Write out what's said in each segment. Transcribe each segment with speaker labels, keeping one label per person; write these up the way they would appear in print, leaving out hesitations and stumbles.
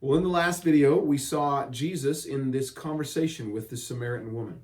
Speaker 1: Well, in the last video, we saw Jesus in this conversation with the Samaritan woman.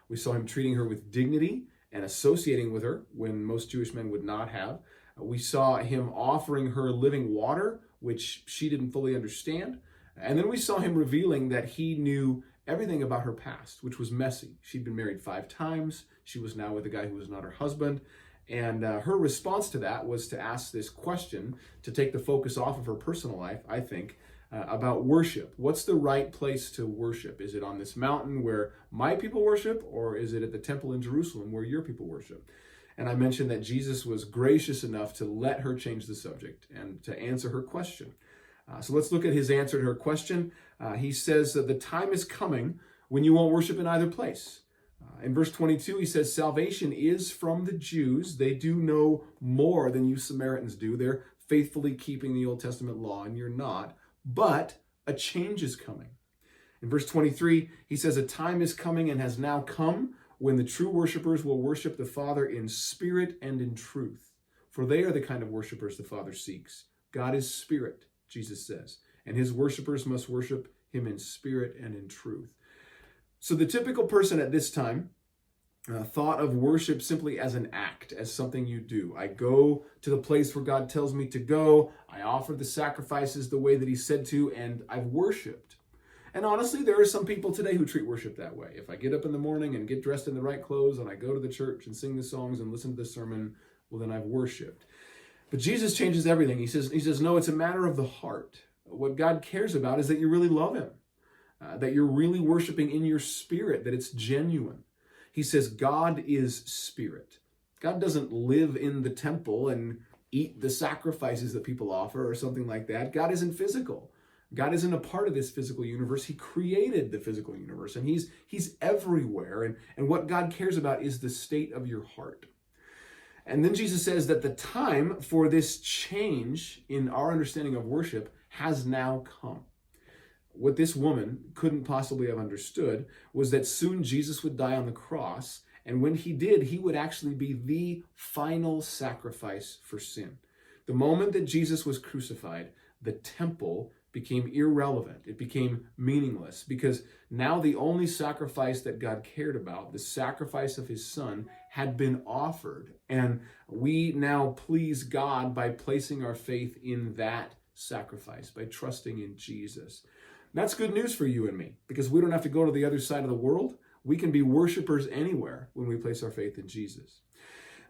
Speaker 1: We saw him treating her with dignity and associating with her when most Jewish men would not have. We saw him offering her living water, which she didn't fully understand. And then we saw him revealing that he knew everything about her past, which was messy. She'd been married 5 times. She was now with a guy who was not her husband. And her response to that was to ask this question to take the focus off of her personal life, I think, about worship. What's the right place to worship? Is it on this mountain where my people worship, or is it at the temple in Jerusalem where your people worship? And I mentioned that Jesus was gracious enough to let her change the subject and to answer her question. So let's look at his answer to her question. He says that the time is coming when you won't worship in either place. In verse 22, he says, salvation is from the Jews. They do know more than you Samaritans do. They're faithfully keeping the Old Testament law, and you're not. But a change is coming. In verse 23, he says, a time is coming and has now come when the true worshipers will worship the Father in spirit and in truth. For they are the kind of worshipers the Father seeks. God is spirit, Jesus says, and his worshipers must worship him in spirit and in truth. So the typical person at this time thought of worship simply as an act, as something you do. I go to the place where God tells me to go. I offer the sacrifices the way that he said to, and I've worshiped. And honestly, there are some people today who treat worship that way. If I get up in the morning and get dressed in the right clothes and I go to the church and sing the songs and listen to the sermon, well, then I've worshiped. But Jesus changes everything. He says, no, it's a matter of the heart. What God cares about is that you really love him, that you're really worshiping in your spirit, that it's genuine. He says God is spirit. God doesn't live in the temple and eat the sacrifices that people offer or something like that. God isn't physical. God isn't a part of this physical universe. He created the physical universe, and he's everywhere. And what God cares about is the state of your heart. And then Jesus says that the time for this change in our understanding of worship has now come. What this woman couldn't possibly have understood was that soon Jesus would die on the cross, and when he did, he would actually be the final sacrifice for sin. The moment that Jesus was crucified, the temple became irrelevant. It became meaningless, because now the only sacrifice that God cared about, the sacrifice of his son, had been offered. And we now please God by placing our faith in that sacrifice, by trusting in Jesus. That's good news for you and me, because we don't have to go to the other side of the world. We can be worshipers anywhere when we place our faith in Jesus.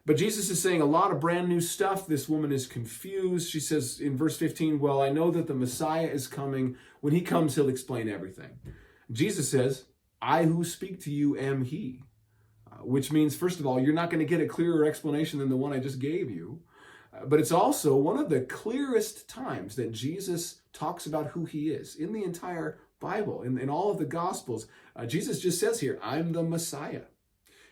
Speaker 1: But Jesus is saying a lot of brand new stuff. This woman is confused. She says in verse 15, well, I know that the Messiah is coming. When he comes, he'll explain everything. Jesus says, I who speak to you am he, which means, first of all, you're not going to get a clearer explanation than the one I just gave you. But it's also one of the clearest times that Jesus talks about who he is in the entire Bible, in all of the Gospels. Jesus just says here, I'm the Messiah.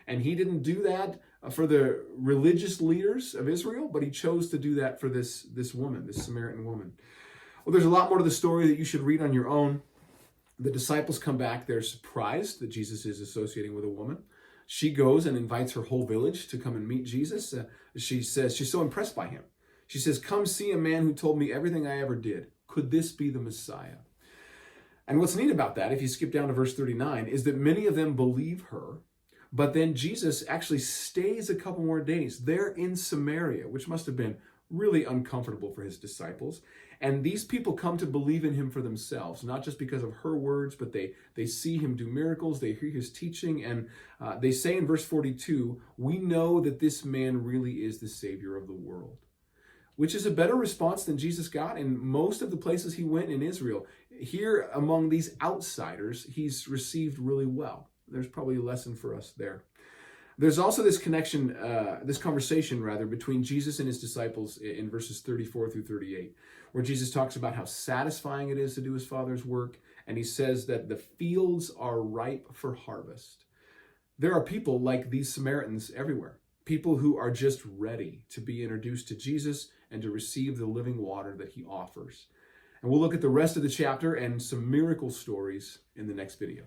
Speaker 1: And he didn't do that for the religious leaders of Israel, but he chose to do that for this woman, this Samaritan woman. Well, there's a lot more to the story that you should read on your own. The disciples come back. They're surprised that Jesus is associating with a woman. She goes and invites her whole village to come and meet Jesus. She says she's so impressed by him. She says, come see a man who told me everything I ever did. Could this be the Messiah? And what's neat about that, if you skip down to verse 39, is that many of them believe her, but then Jesus actually stays a couple more days there in Samaria, which must have been really uncomfortable for his disciples. And these people come to believe in him for themselves, not just because of her words, but they see him do miracles, they hear his teaching, and they say in verse 42, we know that this man really is the Savior of the world, which is a better response than Jesus got in most of the places he went in Israel. Here among these outsiders, he's received really well. There's probably a lesson for us there. There's also this connection, this conversation rather, between Jesus and his disciples in verses 34 through 38, where Jesus talks about how satisfying it is to do his Father's work, and he says that the fields are ripe for harvest. There are people like these Samaritans everywhere, people who are just ready to be introduced to Jesus and to receive the living water that he offers. And we'll look at the rest of the chapter and some miracle stories in the next video.